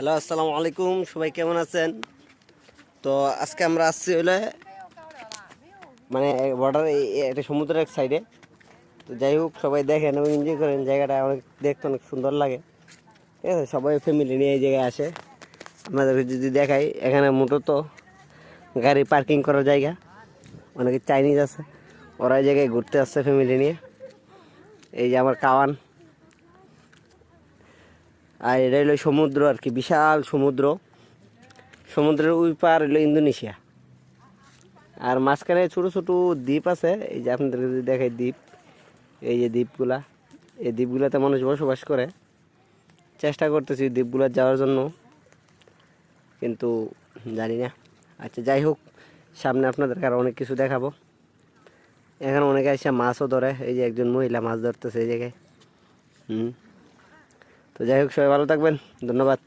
Hello, আসসালামু আলাইকুম। সবাই কেমন আছেন? তো আজকে আমরা আসছি হলে মানে বর্ডার একটা সমুদ্রের এক সাইডে। তো যাই হোক, সবাই দেখেন এবং এনজয় করেন। জায়গাটা অনেক দেখতে অনেক সুন্দর লাগে, ঠিক আছে? সবাই ফ্যামিলি নিয়ে এই জায়গায় আসে। আপনাদেরকে যদি দেখাই, এখানে মূলত গাড়ি পার্কিং করার জায়গা। অনেকে চাইনিজ আছে, ওরা এই জায়গায় ঘুরতে আসছে ফ্যামিলি নিয়ে। এই যে আমার কাওয়ান, আর এটা হলো সমুদ্র আর কি, বিশাল সমুদ্র। সমুদ্রের ওই পার হলো ইন্দোনেশিয়া, আর মাঝখানে ছোটো ছোটো দ্বীপ আছে। এই যে আপনাদেরকে যদি দেখাই দ্বীপ, এই যে দ্বীপগুলা, এই দ্বীপগুলোতে মানুষ বসবাস করে। চেষ্টা করতেছি দ্বীপগুলো যাওয়ার জন্য, কিন্তু জানি না। আচ্ছা, যাই হোক, সামনে আপনাদেরকে আরও অনেক কিছু দেখাবো। এখানে অনেকে এসে মাছও ধরে। এই যে একজন মহিলা মাছ ধরতেছে এই জায়গায়। তো যাই হোক, সবাই ভালো থাকবেন, ধন্যবাদ।